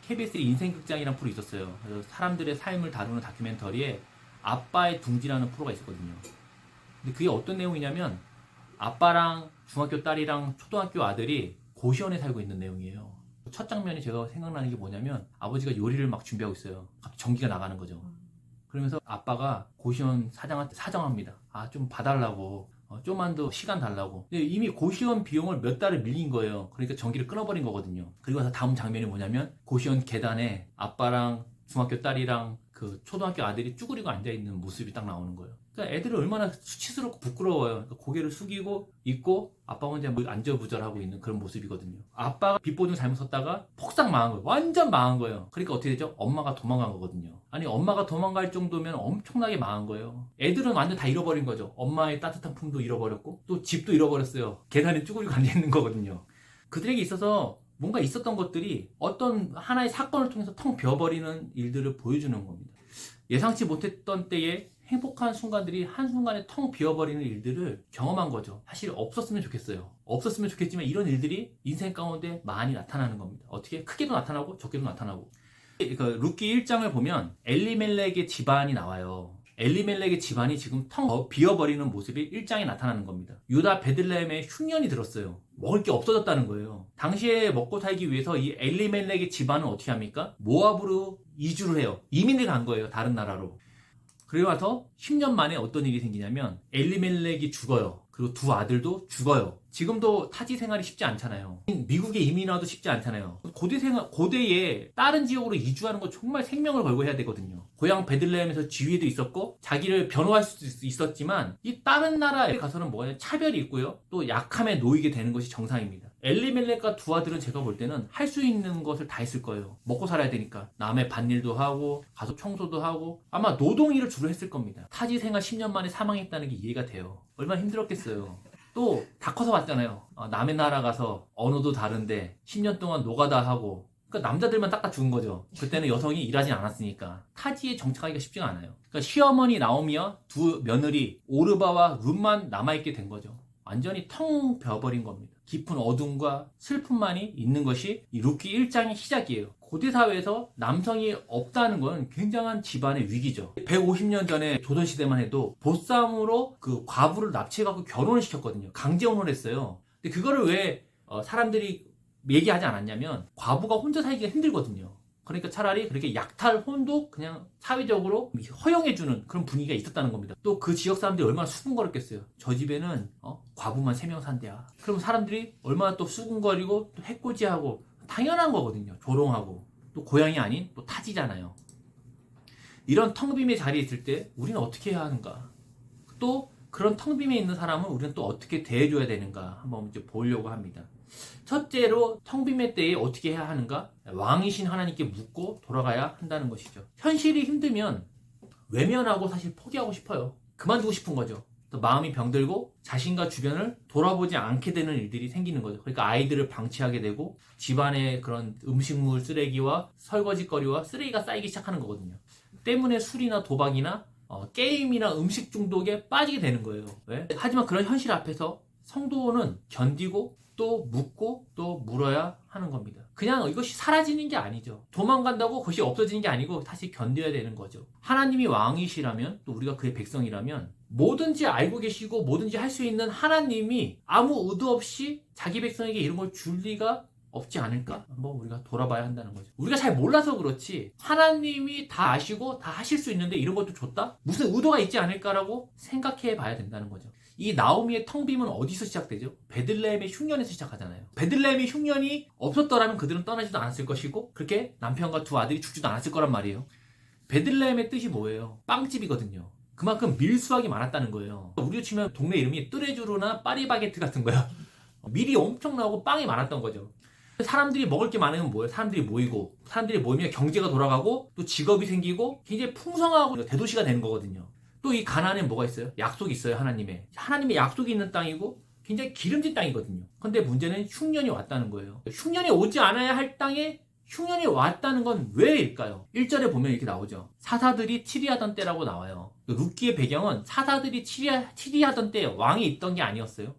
KBS 인생극장이라는 프로 있었어요. 그래서 사람들의 삶을 다루는 다큐멘터리에 아빠의 둥지라는 프로가 있었거든요. 근데 그게 어떤 내용이냐면 아빠랑 중학교 딸이랑 초등학교 아들이 고시원에 살고 있는 내용이에요. 첫 장면이 제가 생각나는 게 뭐냐면 아버지가 요리를 막 준비하고 있어요. 갑자기 전기가 나가는 거죠. 그러면서 아빠가 고시원 사장한테 사정합니다. 아, 좀 봐달라고. 좀만 더 시간 달라고. 근데 이미 고시원 비용을 몇 달을 밀린 거예요. 그러니까 전기를 끊어버린 거거든요. 그리고 나서 다음 장면이 뭐냐면 고시원 계단에 아빠랑 중학교 딸이랑 그 초등학교 아들이 쭈그리고 앉아있는 모습이 딱 나오는 거예요. 그러니까 애들이 얼마나 수치스럽고 부끄러워요. 그러니까 고개를 숙이고 있고 아빠 혼자 뭐 안절부절하고 있는 그런 모습이거든요. 아빠가 빗보증 잘못 썼다가 폭삭 망한 거예요. 완전 망한 거예요. 그러니까 어떻게 되죠? 엄마가 도망간 거거든요. 아니 엄마가 도망갈 정도면 엄청나게 망한 거예요. 애들은 완전 다 잃어버린 거죠. 엄마의 따뜻한 품도 잃어버렸고 또 집도 잃어버렸어요. 계단에 쭈그리고 앉아있는 거거든요. 그들에게 있어서 뭔가 있었던 것들이 어떤 하나의 사건을 통해서 텅 비어버리는 일들을 보여주는 겁니다. 예상치 못했던 때에 행복한 순간들이 한순간에 텅 비어버리는 일들을 경험한 거죠. 사실 없었으면 좋겠어요. 없었으면 좋겠지만 이런 일들이 인생 가운데 많이 나타나는 겁니다. 어떻게? 크게도 나타나고 적게도 나타나고. 그 루키 1장을 보면 엘리멜렉의 집안이 나와요. 엘리멜렉의 집안이 지금 텅 비어버리는 모습이 1장에 나타나는 겁니다. 유다 베들레헴에 흉년이 들었어요. 먹을 게 없어졌다는 거예요. 당시에 먹고 살기 위해서 이 엘리멜렉의 집안은 어떻게 합니까? 모압으로 이주를 해요. 이민을 간 거예요. 다른 나라로. 그리고 나서 10년 만에 어떤 일이 생기냐면 엘리멜렉이 죽어요. 그리고 두 아들도 죽어요. 지금도 타지 생활이 쉽지 않잖아요. 미국에 이민 와도 쉽지 않잖아요. 고대에 다른 지역으로 이주하는 거 정말 생명을 걸고 해야 되거든요. 고향 베들레헴에서 지위도 있었고 자기를 변호할 수도 있었지만 이 다른 나라에 가서는 뭐냐 차별이 있고요. 또 약함에 놓이게 되는 것이 정상입니다. 엘리멜렉과 두 아들은 제가 볼 때는 할 수 있는 것을 다 했을 거예요. 먹고 살아야 되니까. 남의 밭일도 하고 가서 청소도 하고 아마 노동일을 주로 했을 겁니다. 타지 생활 10년 만에 사망했다는 게 이해가 돼요. 얼마나 힘들었겠어요. 또 다 커서 왔잖아요. 남의 나라 가서 언어도 다른데 10년 동안 노가다 하고 그러니까 남자들만 딱딱 죽은 거죠. 그때는 여성이 일하지 않았으니까 타지에 정착하기가 쉽지가 않아요. 그러니까 시어머니 나오미와 두 며느리 오르바와 룻만 남아있게 된 거죠. 완전히 텅 비어버린 겁니다. 깊은 어둠과 슬픔만이 있는 것이 이 루키 1장의 시작이에요. 고대 사회에서 남성이 없다는 건 굉장한 집안의 위기죠. 150년 전에 조선시대만 해도 보쌈으로 그 과부를 납치해갖고 결혼을 시켰거든요. 강제혼을 했어요. 근데 그거를 왜 사람들이 얘기하지 않았냐면 과부가 혼자 살기가 힘들거든요. 그러니까 차라리 그렇게 약탈혼도 그냥 사회적으로 허용해주는 그런 분위기가 있었다는 겁니다. 또 그 지역 사람들이 얼마나 수군거렸겠어요. 저 집에는 과부만 3명 산대야. 그럼 사람들이 얼마나 또 수군거리고 또 해코지하고 당연한 거거든요. 조롱하고 또 고향이 아닌 또 타지잖아요. 이런 텅 빔의 자리에 있을 때 우리는 어떻게 해야 하는가? 또 그런 텅 빔에 있는 사람은 우리는 또 어떻게 대해줘야 되는가 한번 이제 보려고 합니다. 첫째로 텅 빔의 때에 어떻게 해야 하는가? 왕이신 하나님께 묻고 돌아가야 한다는 것이죠. 현실이 힘들면 외면하고 사실 포기하고 싶어요. 그만두고 싶은 거죠. 또 마음이 병들고 자신과 주변을 돌아보지 않게 되는 일들이 생기는 거죠. 그러니까 아이들을 방치하게 되고 집안에 그런 음식물 쓰레기와 설거지거리와 쓰레기가 쌓이기 시작하는 거거든요. 때문에 술이나 도박이나 게임이나 음식 중독에 빠지게 되는 거예요. 왜? 하지만 그런 현실 앞에서 성도는 견디고 또 묻고 또 물어야 하는 겁니다. 그냥 이것이 사라지는 게 아니죠. 도망간다고 그것이 없어지는 게 아니고 다시 견뎌야 되는 거죠. 하나님이 왕이시라면 또 우리가 그의 백성이라면 뭐든지 알고 계시고 뭐든지 할 수 있는 하나님이 아무 의도 없이 자기 백성에게 이런 걸 줄 리가 없지 않을까? 한번 우리가 돌아봐야 한다는 거죠. 우리가 잘 몰라서 그렇지 하나님이 다 아시고 다 하실 수 있는데 이런 것도 줬다? 무슨 의도가 있지 않을까라고 생각해 봐야 된다는 거죠. 이 나오미의 텅 빔은 어디서 시작되죠? 베들레헴의 흉년에서 시작하잖아요. 베들레헴의 흉년이 없었더라면 그들은 떠나지도 않았을 것이고 그렇게 남편과 두 아들이 죽지도 않았을 거란 말이에요. 베들레헴의 뜻이 뭐예요? 빵집이거든요. 그만큼 밀수하기 많았다는 거예요. 우리로 치면 동네 이름이 뚜레쥬르나 파리바게트 같은 거야. 밀이 엄청 나오고 빵이 많았던 거죠. 사람들이 먹을 게 많으면 뭐예요? 사람들이 모이고 사람들이 모이면 경제가 돌아가고 또 직업이 생기고 굉장히 풍성하고 대도시가 되는 거거든요. 또 이 가나안에 뭐가 있어요? 약속이 있어요. 하나님의 약속이 있는 땅이고 굉장히 기름진 땅이거든요. 근데 문제는 흉년이 왔다는 거예요. 흉년이 오지 않아야 할 땅에 흉년이 왔다는 건 왜일까요? 1절에 보면 이렇게 나오죠. 사사들이 치리하던 때라고 나와요. 룻기의 배경은 사사들이 치리하던 때 왕이 있던 게 아니었어요.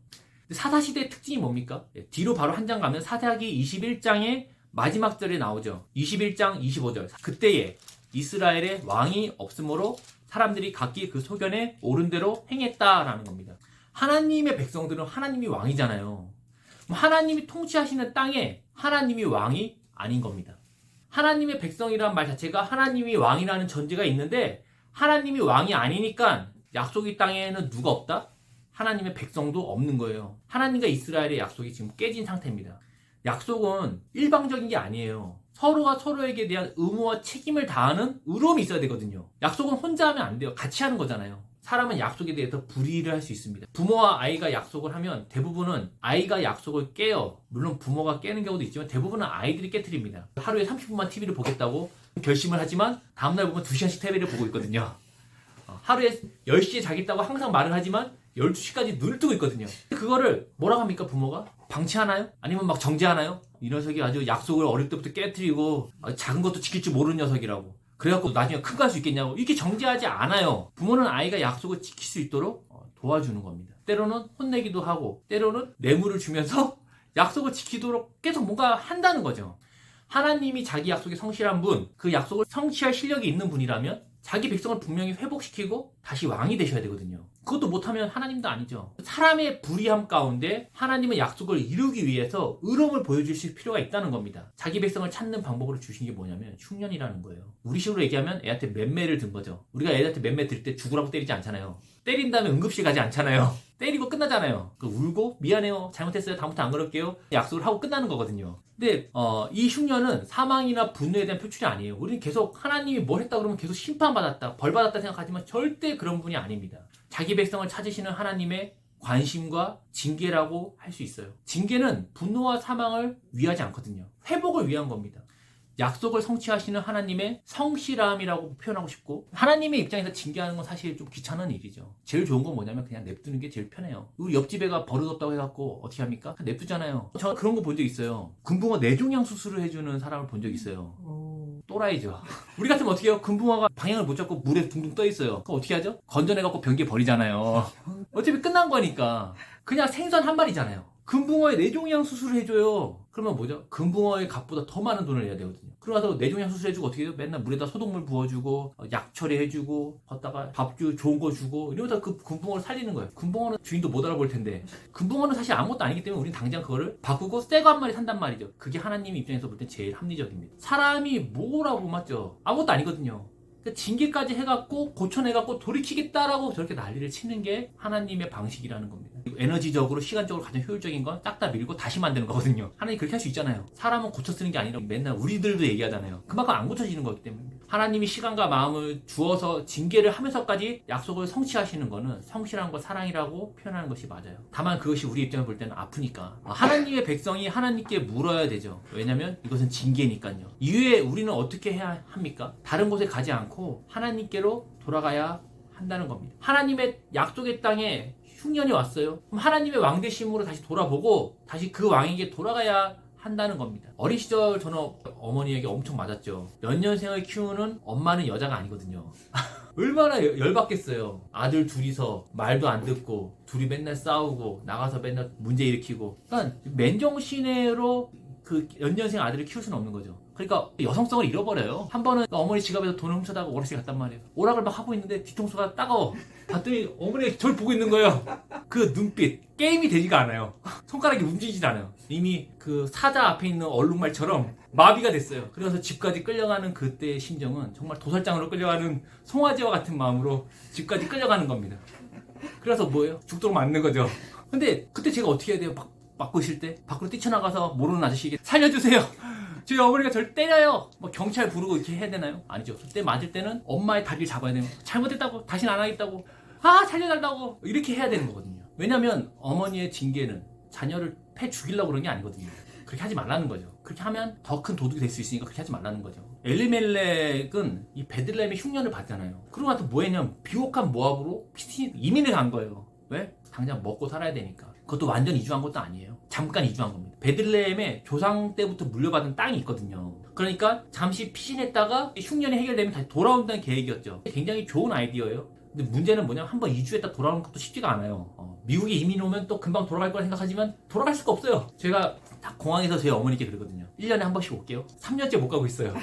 사사시대의 특징이 뭡니까? 뒤로 바로 한 장 가면 사사기 21장에 마지막 절에 나오죠. 21장 25절. 그때에 이스라엘에 왕이 없으므로 사람들이 각기 그 소견에 옳은 대로 행했다라는 겁니다. 하나님의 백성들은 하나님이 왕이잖아요. 하나님이 통치하시는 땅에 하나님이 왕이 아닌 겁니다. 하나님의 백성이란 말 자체가 하나님이 왕이라는 전제가 있는데 하나님이 왕이 아니니까 약속의 땅에는 누가 없다? 하나님의 백성도 없는 거예요. 하나님과 이스라엘의 약속이 지금 깨진 상태입니다. 약속은 일방적인 게 아니에요. 서로가 서로에게 대한 의무와 책임을 다하는 의로움이 있어야 되거든요. 약속은 혼자 하면 안 돼요. 같이 하는 거잖아요. 사람은 약속에 대해서 불이의를 할 수 있습니다. 부모와 아이가 약속을 하면 대부분은 아이가 약속을 깨요. 물론 부모가 깨는 경우도 있지만 대부분은 아이들이 깨트립니다. 하루에 30분만 TV를 보겠다고 결심을 하지만 다음날 보면 2시간씩 TV를 보고 있거든요. 하루에 10시에 자겠다고 항상 말을 하지만 12시까지 눈을 뜨고 있거든요. 그거를 뭐라고 합니까 부모가? 방치하나요? 아니면 막 정죄하나요? 이 녀석이 아주 약속을 어릴 때부터 깨트리고 작은 것도 지킬 줄 모르는 녀석이라고. 그래갖고 나중에 큰 거 할 수 있겠냐고. 이렇게 정죄하지 않아요. 부모는 아이가 약속을 지킬 수 있도록 도와주는 겁니다. 때로는 혼내기도 하고 때로는 뇌물을 주면서 약속을 지키도록 계속 뭔가 한다는 거죠. 하나님이 자기 약속에 성실한 분, 그 약속을 성취할 실력이 있는 분이라면 자기 백성을 분명히 회복시키고 다시 왕이 되셔야 되거든요. 그것도 못하면 하나님도 아니죠. 사람의 불의함 가운데 하나님의 약속을 이루기 위해서 의로움을 보여주실 필요가 있다는 겁니다. 자기 백성을 찾는 방법으로 주신 게 뭐냐면 흉년이라는 거예요. 우리 식으로 얘기하면 애한테 맴매를 든 거죠. 우리가 애한테 맴매 들 때 죽으라고 때리지 않잖아요. 때린 다음에 응급실 가지 않잖아요. 때리고 끝나잖아요. 울고 미안해요. 잘못했어요. 다음부터 안 그럴게요. 약속을 하고 끝나는 거거든요. 근데 이 흉년은 사망이나 분노에 대한 표출이 아니에요. 우리는 계속 하나님이 뭘 했다 그러면 계속 심판받았다, 벌받았다 생각하지만 절대 그런 분이 아닙니다. 자기 백성을 찾으시는 하나님의 관심과 징계라고 할 수 있어요. 징계는 분노와 사망을 위하지 않거든요. 회복을 위한 겁니다. 약속을 성취하시는 하나님의 성실함이라고 표현하고 싶고, 하나님의 입장에서 징계하는 건 사실 좀 귀찮은 일이죠. 제일 좋은 건 뭐냐면 그냥 냅두는 게 제일 편해요. 우리 옆집 애가 버릇없다고 해갖고 어떻게 합니까? 냅두잖아요. 저 그런 거 본 적 있어요. 금붕어 뇌종양 수술을 해주는 사람을 본 적 있어요. 또라이죠. 우리 같으면 어떻게 해요? 금붕어가 방향을 못 잡고 물에 둥둥 떠 있어요. 그럼 어떻게 하죠? 건져내갖고 변기에 버리잖아요. 어차피 끝난 거니까. 그냥 생선 한 마리잖아요. 금붕어에 뇌종양 수술을 해줘요. 그러면 뭐죠? 금붕어의 값보다 더 많은 돈을 내야 되거든요. 그러고서 뇌종양 수술해주고 어떻게 해요? 맨날 물에다 소독물 부어주고 약 처리해주고 걷다가 밥주 좋은 거 주고 이러면서 그 금붕어를 살리는 거예요. 금붕어는 주인도 못 알아볼 텐데 금붕어는 사실 아무것도 아니기 때문에 우리는 당장 그거를 바꾸고 새 거 한 마리 산단 말이죠. 그게 하나님 입장에서 볼 때 제일 합리적입니다. 사람이 뭐라고 맞죠? 아무것도 아니거든요. 징계까지 해갖고 고쳐내갖고 돌이키겠다라고 저렇게 난리를 치는 게 하나님의 방식이라는 겁니다. 에너지적으로 시간적으로 가장 효율적인 건 딱 다 밀고 다시 만드는 거거든요. 하나님 그렇게 할 수 있잖아요. 사람은 고쳐 쓰는 게 아니라 맨날 우리들도 얘기하잖아요. 그만큼 안 고쳐지는 거기 때문에 하나님이 시간과 마음을 주어서 징계를 하면서까지 약속을 성취하시는 거는 성실함과 사랑이라고 표현하는 것이 맞아요. 다만 그것이 우리 입장을 볼 때는 아프니까 하나님의 백성이 하나님께 물어야 되죠. 왜냐면 이것은 징계니까요. 이후에 우리는 어떻게 해야 합니까? 다른 곳에 가지 않고 하나님께로 돌아가야 한다는 겁니다. 하나님의 약속의 땅에 흉년이 왔어요. 그럼 하나님의 왕되심으로 다시 돌아보고 다시 그 왕에게 돌아가야 한다는 겁니다. 어린 시절 저는 어머니에게 엄청 맞았죠. 연년생을 키우는 엄마는 여자가 아니거든요. 얼마나 열받겠어요. 아들 둘이서 말도 안 듣고 둘이 맨날 싸우고 나가서 맨날 문제 일으키고. 그러니까 맨정신으로 그 연년생 아들을 키울 수는 없는 거죠. 그러니까 여성성을 잃어버려요. 한 번은 어머니 지갑에서 돈을 훔쳐다가 오락실 갔단 말이에요. 오락을 막 하고 있는데 뒤통수가 따가워. 봤더니 어머니가 저를 보고 있는 거예요. 그 눈빛 게임이 되지가 않아요. 손가락이 움직이지도 않아요. 이미 그 사자 앞에 있는 얼룩말처럼 마비가 됐어요. 그래서 집까지 끌려가는 그때의 심정은 정말 도살장으로 끌려가는 송아지와 같은 마음으로 집까지 끌려가는 겁니다. 그래서 뭐예요? 죽도록 맞는 거죠. 근데 그때 제가 어떻게 해야 돼요? 맞고 있을 때 밖으로 뛰쳐나가서 모르는 아저씨에게 살려주세요. 저희 어머니가 저를 때려요. 뭐 경찰 부르고 이렇게 해야 되나요? 아니죠. 그때 맞을 때는 엄마의 다리를 잡아야 되는 거예요. 잘못했다고 다시는 안 하겠다고 살려달라고 이렇게 해야 되는 거거든요. 왜냐면 어머니의 징계는 자녀를 패 죽이려고 그런 게 아니거든요. 그렇게 하지 말라는 거죠. 그렇게 하면 더 큰 도둑이 될 수 있으니까 그렇게 하지 말라는 거죠. 엘리멜렉은 이 베들레헴의 흉년을 봤잖아요. 그러고 나서 뭐 했냐면 비옥한 모압으로 이민을 간 거예요. 왜? 당장 먹고 살아야 되니까. 그것도 완전 이주한 것도 아니에요. 잠깐 이주한 겁니다. 베들레헴에 조상 때부터 물려받은 땅이 있거든요. 그러니까 잠시 피신했다가 흉년이 해결되면 다시 돌아온다는 계획이었죠. 굉장히 좋은 아이디어예요. 근데 문제는 뭐냐면 한번 이주했다 돌아오는 것도 쉽지가 않아요. 미국에 이민 오면 또 금방 돌아갈 거라 생각하지만 돌아갈 수가 없어요. 제가 공항에서 제 어머니께 그러거든요. 1년에 한 번씩 올게요. 3년째 못 가고 있어요.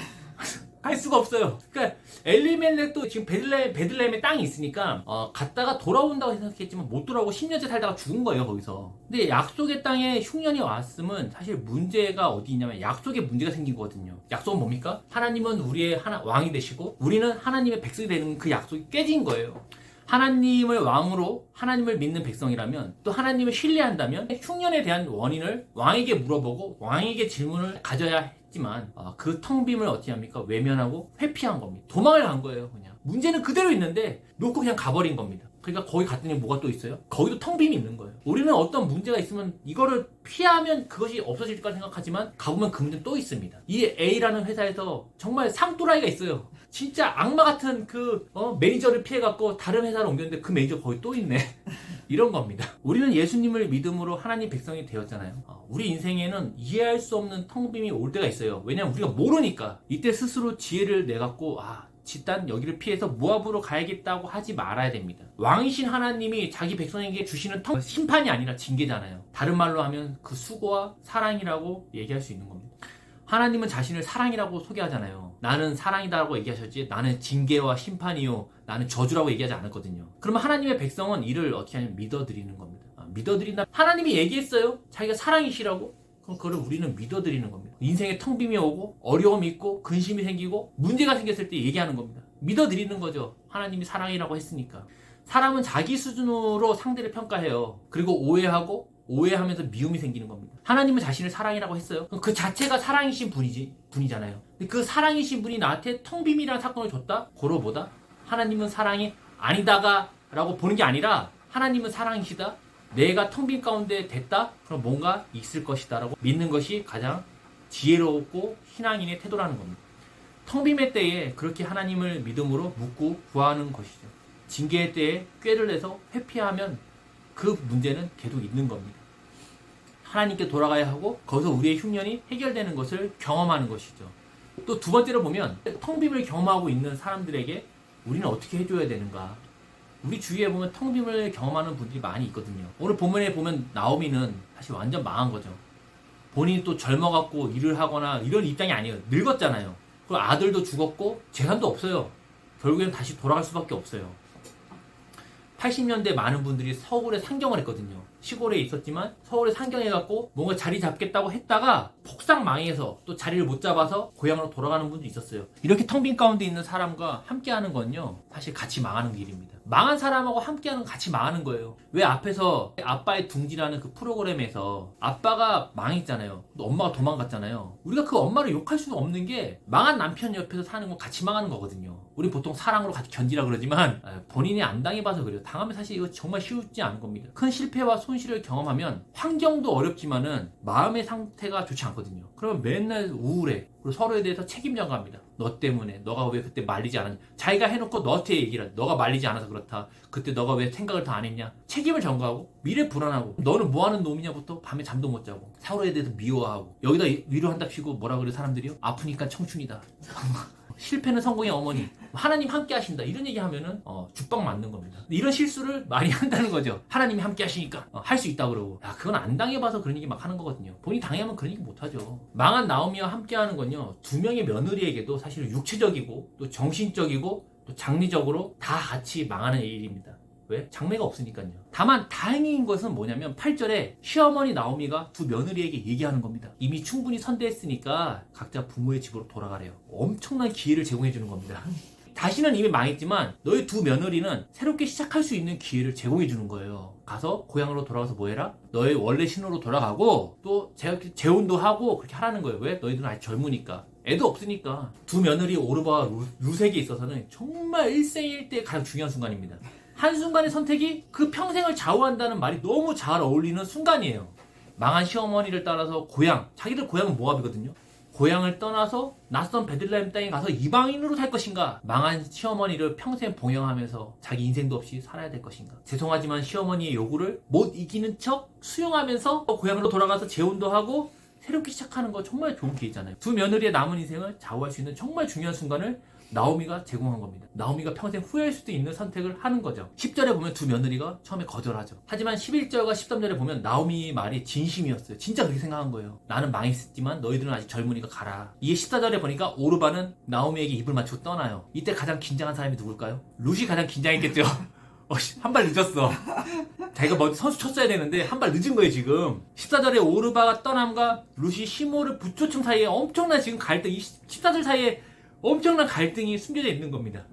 갈 수가 없어요. 그러니까 엘리멜렉도 지금 베들레헴에 땅이 있으니까 갔다가 돌아온다고 생각했지만 못 돌아오고 10년째 살다가 죽은 거예요, 거기서. 근데 약속의 땅에 흉년이 왔으면 사실 문제가 어디 있냐면 약속에 문제가 생긴 거거든요. 약속은 뭡니까? 하나님은 우리의 왕이 되시고 우리는 하나님의 백성이 되는 그 약속이 깨진 거예요. 하나님을 왕으로 하나님을 믿는 백성이라면 또 하나님을 신뢰한다면 흉년에 대한 원인을 왕에게 물어보고 왕에게 질문을 가져야 했지만 그 텅 빔을 어떻게 합니까? 외면하고 회피한 겁니다. 도망을 간 거예요. 그냥 문제는 그대로 있는데 놓고 그냥 가버린 겁니다. 그러니까 거기 갔더니 뭐가 또 있어요? 거기도 텅 빔이 있는 거예요. 우리는 어떤 문제가 있으면 이거를 피하면 그것이 없어질 거라 생각하지만 가보면 그 문제는 또 있습니다. 이 A라는 회사에서 정말 상또라이가 있어요. 진짜 악마 같은 그 매니저를 피해갖고 다른 회사로 옮겼는데 그 매니저 거기 또 있네. 이런 겁니다. 우리는 예수님을 믿음으로 하나님 백성이 되었잖아요. 우리 인생에는 이해할 수 없는 텅 빔이 올 때가 있어요. 왜냐면 우리가 모르니까. 이때 스스로 지혜를 내갖고 집단 여기를 피해서 모압으로 가야겠다고 하지 말아야 됩니다. 왕이신 하나님이 자기 백성에게 주시는 심판이 아니라 징계잖아요. 다른 말로 하면 그 수고와 사랑이라고 얘기할 수 있는 겁니다. 하나님은 자신을 사랑이라고 소개하잖아요. 나는 사랑이다라고 얘기하셨지 나는 징계와 심판이요 나는 저주라고 얘기하지 않았거든요. 그러면 하나님의 백성은 이를 어떻게 하냐면 믿어드리는 겁니다. 믿어드린다. 하나님이 얘기했어요. 자기가 사랑이시라고. 그럼 그걸 우리는 믿어드리는 겁니다. 인생에 텅 빔이 오고 어려움이 있고 근심이 생기고 문제가 생겼을 때 얘기하는 겁니다. 믿어드리는 거죠. 하나님이 사랑이라고 했으니까. 사람은 자기 수준으로 상대를 평가해요. 그리고 오해하면서 미움이 생기는 겁니다. 하나님은 자신을 사랑이라고 했어요. 그럼 그 자체가 사랑이신 분이잖아요. 근데 그 사랑이신 분이 나한테 텅 빔이라는 사건을 줬다? 고로보다 하나님은 사랑이 아니다가 라고 보는 게 아니라 하나님은 사랑이시다. 내가 텅 빈 가운데 됐다? 그럼 뭔가 있을 것이다 라고 믿는 것이 가장 지혜롭고 신앙인의 태도라는 겁니다. 텅 빔의 때에 그렇게 하나님을 믿음으로 묻고 구하는 것이죠. 징계의 때에 꾀를 내서 회피하면 그 문제는 계속 있는 겁니다. 하나님께 돌아가야 하고 거기서 우리의 흉년이 해결되는 것을 경험하는 것이죠. 또 두 번째로 보면 텅 빔을 경험하고 있는 사람들에게 우리는 어떻게 해줘야 되는가. 우리 주위에 보면 텅 빔을 경험하는 분들이 많이 있거든요. 오늘 본문에 보면 나오미는 사실 완전 망한 거죠. 본인이 또 젊어갖고 일을 하거나 이런 입장이 아니에요. 늙었잖아요. 그리고 아들도 죽었고 재산도 없어요. 결국에는 다시 돌아갈 수밖에 없어요. 80년대 많은 분들이 서울에 상경을 했거든요. 시골에 있었지만 서울에 상경해갖고 뭔가 자리 잡겠다고 했다가 폭삭 망해서 또 자리를 못 잡아서 고향으로 돌아가는 분도 있었어요. 이렇게 텅 빈 가운데 있는 사람과 함께하는 건요 사실 같이 망하는 길입니다. 망한 사람하고 함께하는 같이 망하는 거예요. 왜 앞에서 아빠의 둥지라는 그 프로그램에서 아빠가 망했잖아요. 또 엄마가 도망갔잖아요. 우리가 그 엄마를 욕할 수는 없는 게 망한 남편 옆에서 사는 건 같이 망하는 거거든요. 우리 보통 사랑으로 같이 견디라 그러지만 본인이 안 당해봐서 그래요. 당하면 사실 이거 정말 쉽지 않은 겁니다. 큰 실패와 손실을 경험하면 환경도 어렵지만은 마음의 상태가 좋지 않거든요. 그러면 맨날 우울해. 그리고 서로에 대해서 책임 전가합니다. 너 때문에 너가 왜 그때 말리지 않았냐. 자기가 해놓고 너한테 얘기를 하죠. 너가 말리지 않아서 그렇다. 그때 너가 왜 생각을 더 안 했냐. 책임을 전가하고 미래 불안하고 너는 뭐하는 놈이냐부터 밤에 잠도 못 자고 서로에 대해서 미워하고 여기다 위로한답시고 뭐라 그래 사람들이요? 아프니까 청춘이다. 실패는 성공의 어머니. 하나님 함께 하신다. 이런 얘기 하면은 죽방 맞는 겁니다. 이런 실수를 많이 한다는 거죠. 하나님이 함께 하시니까 할 수 있다 그러고. 야, 그건 안 당해봐서 그런 얘기 막 하는 거거든요. 본인이 당하면 그런 얘기 못 하죠. 망한 나오미와 함께 하는 건요. 두 명의 며느리에게도 사실 육체적이고 또 정신적이고 또 장리적으로 다 같이 망하는 일입니다. 왜? 장래가 없으니까요. 다만 다행인 것은 뭐냐면 8절에 시어머니 나오미가 두 며느리에게 얘기하는 겁니다. 이미 충분히 선대했으니까 각자 부모의 집으로 돌아가래요. 엄청난 기회를 제공해 주는 겁니다. 다시는 이미 망했지만 너희 두 며느리는 새롭게 시작할 수 있는 기회를 제공해 주는 거예요. 가서 고향으로 돌아가서 뭐 해라? 너의 원래 신호로 돌아가고 또 재혼도 하고 그렇게 하라는 거예요. 왜? 너희들은 아직 젊으니까. 애도 없으니까. 두 며느리 오르바와 루색에 있어서는 정말 일생일대의 가장 중요한 순간입니다. 한순간의 선택이 그 평생을 좌우한다는 말이 너무 잘 어울리는 순간이에요. 망한 시어머니를 따라서 자기들 고향은 모압이거든요. 고향을 떠나서 낯선 베들레헴 땅에 가서 이방인으로 살 것인가, 망한 시어머니를 평생 봉양하면서 자기 인생도 없이 살아야 될 것인가. 죄송하지만 시어머니의 요구를 못 이기는 척 수용하면서 고향으로 돌아가서 재혼도 하고 새롭게 시작하는 거 정말 좋은 기회잖아요. 두 며느리의 남은 인생을 좌우할 수 있는 정말 중요한 순간을 나오미가 제공한 겁니다. 나오미가 평생 후회할 수도 있는 선택을 하는 거죠. 10절에 보면 두 며느리가 처음에 거절하죠. 하지만 11절과 13절에 보면 나오미의 말이 진심이었어요. 진짜 그렇게 생각한 거예요. 나는 망했지만 너희들은 아직 젊으니까 가라. 이게 14절에 보니까 오르반은 나오미에게 입을 맞추고 떠나요. 이때 가장 긴장한 사람이 누굴까요? 룻이 가장 긴장했겠죠. 한 발 늦었어. 자기가 먼저 선수 쳤어야 되는데 한 발 늦은 거예요 지금. 14절에 오르바가 떠남과 룻이 시모를 부초층 사이에 엄청난 지금 갈등, 이 14절 사이에 엄청난 갈등이 숨겨져 있는 겁니다.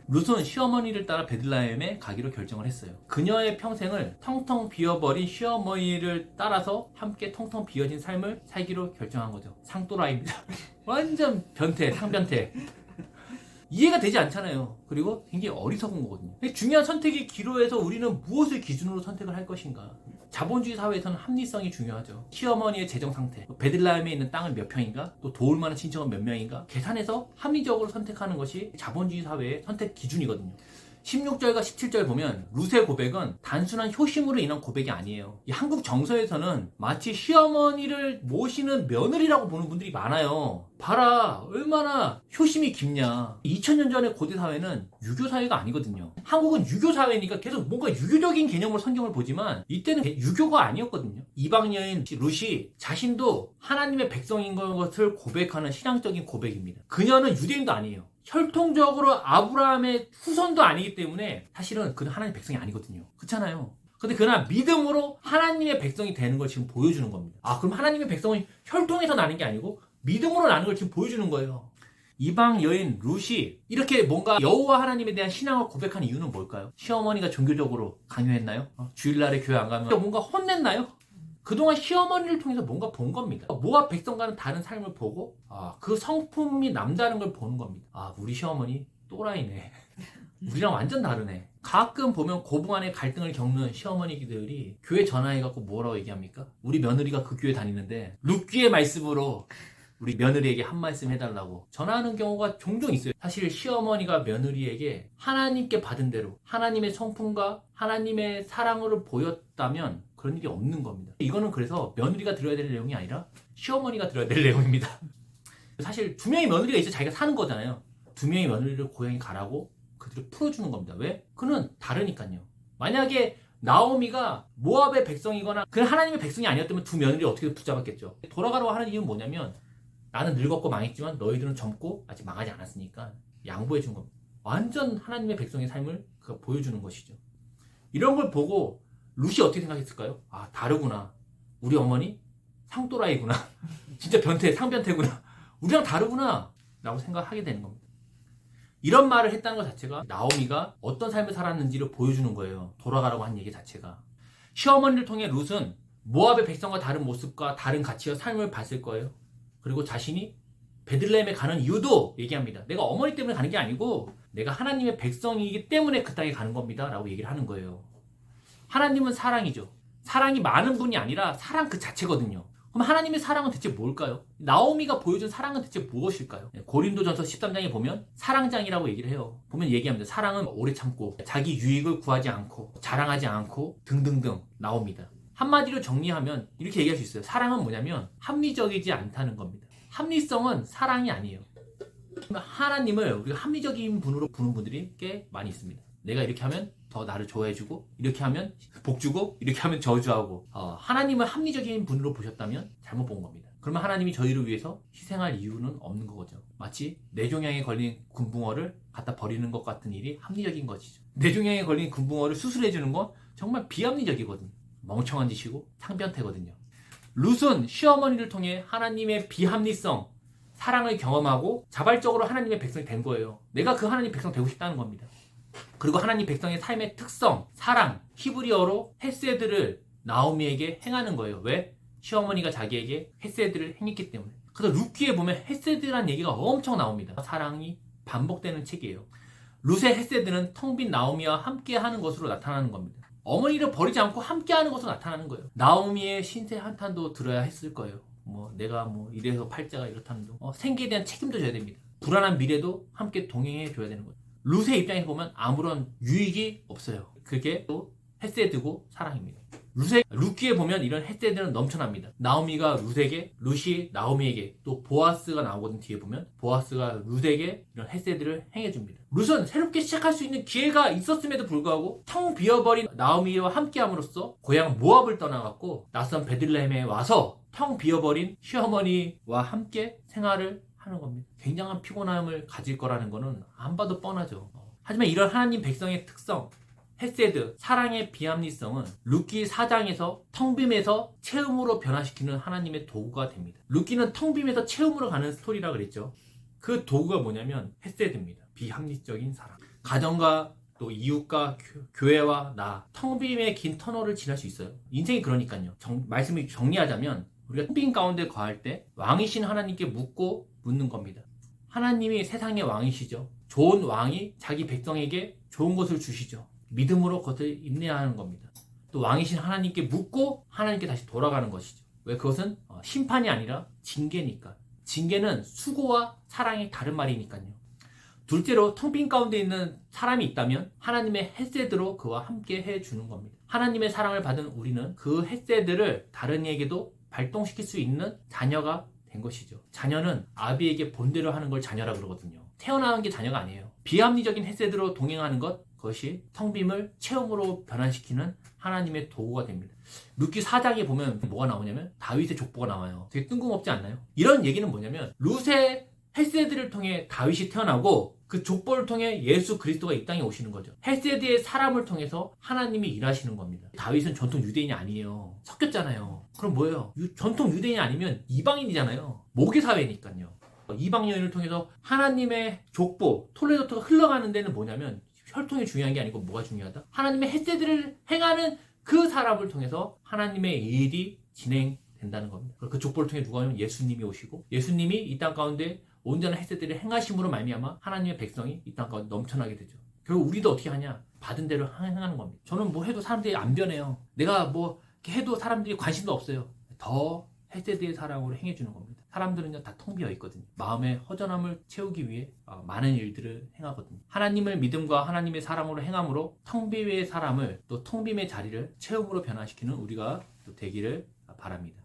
룻은 시어머니를 따라 베들레헴에 가기로 결정을 했어요. 그녀의 평생을 텅텅 비어버린 시어머니를 따라서 함께 텅텅 비어진 삶을 살기로 결정한 거죠. 상또라입니다. 완전 변태, 상변태. 이해가 되지 않잖아요. 그리고 굉장히 어리석은 거거든요. 중요한 선택의 기로에서 우리는 무엇을 기준으로 선택을 할 것인가. 자본주의 사회에서는 합리성이 중요하죠. 시어머니의 재정 상태, 베들레헴에 있는 땅은 몇 평인가, 또 도울 만한 친척은 몇 명인가 계산해서 합리적으로 선택하는 것이 자본주의 사회의 선택 기준이거든요. 16절과 17절 보면 룻의 고백은 단순한 효심으로 인한 고백이 아니에요. 이 한국 정서에서는 마치 시어머니를 모시는 며느리라고 보는 분들이 많아요. 봐라 얼마나 효심이 깊냐. 2000년 전의 고대 사회는 유교 사회가 아니거든요. 한국은 유교 사회니까 계속 뭔가 유교적인 개념으로 성경을 보지만 이때는 유교가 아니었거든요. 이방 여인 룻이 자신도 하나님의 백성인 것을 고백하는 신앙적인 고백입니다. 그녀는 유대인도 아니에요. 혈통적으로 아브라함의 후손도 아니기 때문에 사실은 그는 하나님의 백성이 아니거든요. 그렇잖아요. 근데 그러나 믿음으로 하나님의 백성이 되는 걸 지금 보여주는 겁니다. 아, 그럼 하나님의 백성은 혈통에서 나는 게 아니고 믿음으로 나는 걸 지금 보여주는 거예요. 이방 여인 룻이 이렇게 뭔가 여호와 하나님에 대한 신앙을 고백하는 이유는 뭘까요? 시어머니가 종교적으로 강요했나요? 주일날에 교회 안 가면 뭔가 혼냈나요? 그동안 시어머니를 통해서 뭔가 본 겁니다. 모압 백성과는 다른 삶을 보고 그 성품이 남다른 걸 보는 겁니다. 우리 시어머니 또라이네. 우리랑 완전 다르네. 가끔 보면 고부 간의 갈등을 겪는 시어머니들이 교회 전화해갖고 뭐라고 얘기합니까? 우리 며느리가 그 교회 다니는데 룻기의 말씀으로 우리 며느리에게 한 말씀 해달라고 전화하는 경우가 종종 있어요. 사실 시어머니가 며느리에게 하나님께 받은 대로 하나님의 성품과 하나님의 사랑을 보였다면 그런 일이 없는 겁니다. 이거는 그래서 며느리가 들어야 될 내용이 아니라 시어머니가 들어야 될 내용입니다. 사실 두 명의 며느리가 있어 자기가 사는 거잖아요. 두 명의 며느리를 고향에 가라고 그들을 풀어주는 겁니다. 왜? 그는 다르니까요. 만약에 나오미가 모압의 백성이거나 그 하나님의 백성이 아니었다면 두 며느리를 어떻게 붙잡았겠죠. 돌아가라고 하는 이유는 뭐냐면 나는 늙었고 망했지만 너희들은 젊고 아직 망하지 않았으니까 양보해 준 겁니다. 완전 하나님의 백성의 삶을 보여주는 것이죠. 이런 걸 보고 룻이 어떻게 생각했을까요? 다르구나. 우리 어머니 상또라이구나. 진짜 변태, 상변태구나. 우리랑 다르구나 라고 생각하게 되는 겁니다. 이런 말을 했다는 것 자체가 나오미가 어떤 삶을 살았는지를 보여주는 거예요. 돌아가라고 한 얘기 자체가. 시어머니를 통해 룻은 모압의 백성과 다른 모습과 다른 가치와 삶을 봤을 거예요. 그리고 자신이 베들레헴에 가는 이유도 얘기합니다. 내가 어머니 때문에 가는 게 아니고 내가 하나님의 백성이기 때문에 그 땅에 가는 겁니다 라고 얘기를 하는 거예요. 하나님은 사랑이죠. 사랑이 많은 분이 아니라 사랑 그 자체거든요. 그럼 하나님의 사랑은 대체 뭘까요? 나오미가 보여준 사랑은 대체 무엇일까요? 고린도전서 13장에 보면 사랑장이라고 얘기를 해요. 보면 얘기합니다. 사랑은 오래 참고 자기 유익을 구하지 않고 자랑하지 않고 등등등 나옵니다. 한마디로 정리하면 이렇게 얘기할 수 있어요. 사랑은 뭐냐면 합리적이지 않다는 겁니다. 합리성은 사랑이 아니에요. 하나님을 우리가 합리적인 분으로 보는 분들이 꽤 많이 있습니다. 내가 이렇게 하면 더 나를 좋아해주고 이렇게 하면 복주고 이렇게 하면 저주하고 하나님을 합리적인 분으로 보셨다면 잘못 본 겁니다. 그러면 하나님이 저희를 위해서 희생할 이유는 없는 거죠. 마치 뇌종양에 걸린 금붕어를 갖다 버리는 것 같은 일이 합리적인 것이죠. 뇌종양에 걸린 금붕어를 수술해주는 건 정말 비합리적이거든요. 멍청한 짓이고 상변태거든요. 룻은 시어머니를 통해 하나님의 비합리성, 사랑을 경험하고 자발적으로 하나님의 백성이 된 거예요. 내가 그 하나님 백성 되고 싶다는 겁니다. 그리고 하나님 백성의 삶의 특성, 사랑, 히브리어로 헤세드를 나오미에게 행하는 거예요. 왜? 시어머니가 자기에게 헤세드를 행했기 때문에. 그래서 룻기에 보면 헤세드라는 얘기가 엄청 나옵니다. 사랑이 반복되는 책이에요. 룻의 헤세드는 텅 빈 나오미와 함께 하는 것으로 나타나는 겁니다. 어머니를 버리지 않고 함께하는 것으로 나타나는 거예요. 나오미의 신세 한탄도 들어야 했을 거예요. 내가 이래서 팔자가 이렇다는 둥. 생계에 대한 책임도 져야 됩니다. 불안한 미래도 함께 동행해 줘야 되는 거예요. 룻의 입장에서 보면 아무런 유익이 없어요. 그게 또 헤세드고 사랑입니다. 룻기에 보면 이런 헤세드는 넘쳐납니다. 나오미가 룻에게, 룻이 나오미에게, 또 보아스가 나오거든. 뒤에 보면 보아스가 룻에게 이런 헤세드를 행해줍니다. 룻은 새롭게 시작할 수 있는 기회가 있었음에도 불구하고 텅 비어버린 나오미와 함께함으로써 고향 모압을 떠나갔고 낯선 베들레헴에 와서 텅 비어버린 시어머니와 함께 생활을 하는 겁니다. 굉장한 피곤함을 가질 거라는 거는 안 봐도 뻔하죠. 하지만 이런 하나님 백성의 특성, 헤세드, 사랑의 비합리성은 룻기 4장에서 텅빔에서 채움으로 변화시키는 하나님의 도구가 됩니다. 룻기는 텅빔에서 채움으로 가는 스토리라 그랬죠. 그 도구가 뭐냐면 헤세드입니다. 비합리적인 사랑. 가정과 또 이웃과 교회와 나, 텅빔의 긴 터널을 지날 수 있어요. 인생이 그러니까요. 말씀을 정리하자면 우리가 텅빔 가운데 거할 때 왕이신 하나님께 묻고 묻는 겁니다. 하나님이 세상의 왕이시죠. 좋은 왕이 자기 백성에게 좋은 것을 주시죠. 믿음으로 그것을 인내하는 겁니다. 또 왕이신 하나님께 묻고 하나님께 다시 돌아가는 것이죠. 왜? 그것은 심판이 아니라 징계니까. 징계는 수고와 사랑의 다른 말이니까요. 둘째로 텅빈 가운데 있는 사람이 있다면 하나님의 헤세드로 그와 함께 해주는 겁니다. 하나님의 사랑을 받은 우리는 그 헤세드를 다른 이에게도 발동시킬 수 있는 자녀가 된 것이죠. 자녀는 아비에게 본대로 하는 걸 자녀라 그러거든요. 태어나는 게 자녀가 아니에요. 비합리적인 헤세드로 동행하는 것, 그것이 텅빔을 체험으로 변환시키는 하나님의 도구가 됩니다. 룻기 4장에 보면 뭐가 나오냐면 다윗의 족보가 나와요. 되게 뜬금없지 않나요? 이런 얘기는 뭐냐면 룻의 헤세드를 통해 다윗이 태어나고 그 족보를 통해 예수 그리스도가 이 땅에 오시는 거죠. 헤세드의 사람을 통해서 하나님이 일하시는 겁니다. 다윗은 전통 유대인이 아니에요. 섞였잖아요. 그럼 뭐예요? 전통 유대인이 아니면 이방인이잖아요. 모계 사회니까요. 이방 여인을 통해서 하나님의 족보, 톨레도트가 흘러가는 데는 뭐냐면 혈통이 중요한 게 아니고 뭐가 중요하다? 하나님의 헤세드를 행하는 그 사람을 통해서 하나님의 일이 진행된다는 겁니다. 그 족보를 통해 누가 오면 예수님이 오시고 예수님이 이 땅 가운데 온전한 헤세드를 행하심으로 말미암아 하나님의 백성이 이 땅 가운데 넘쳐나게 되죠. 결국 우리도 어떻게 하냐? 받은 대로 행하는 겁니다. 저는 뭐 해도 사람들이 안 변해요. 내가 뭐 이렇게 해도 사람들이 관심도 없어요. 더 헤세드의 사랑으로 행해주는 겁니다. 사람들은요 다 텅 비어 있거든요. 마음의 허전함을 채우기 위해 많은 일들을 행하거든요. 하나님을 믿음과 하나님의 사랑으로 행함으로 텅 비의 사람을 또 텅 빔의 자리를 체험으로 변화시키는 우리가 또 되기를 바랍니다.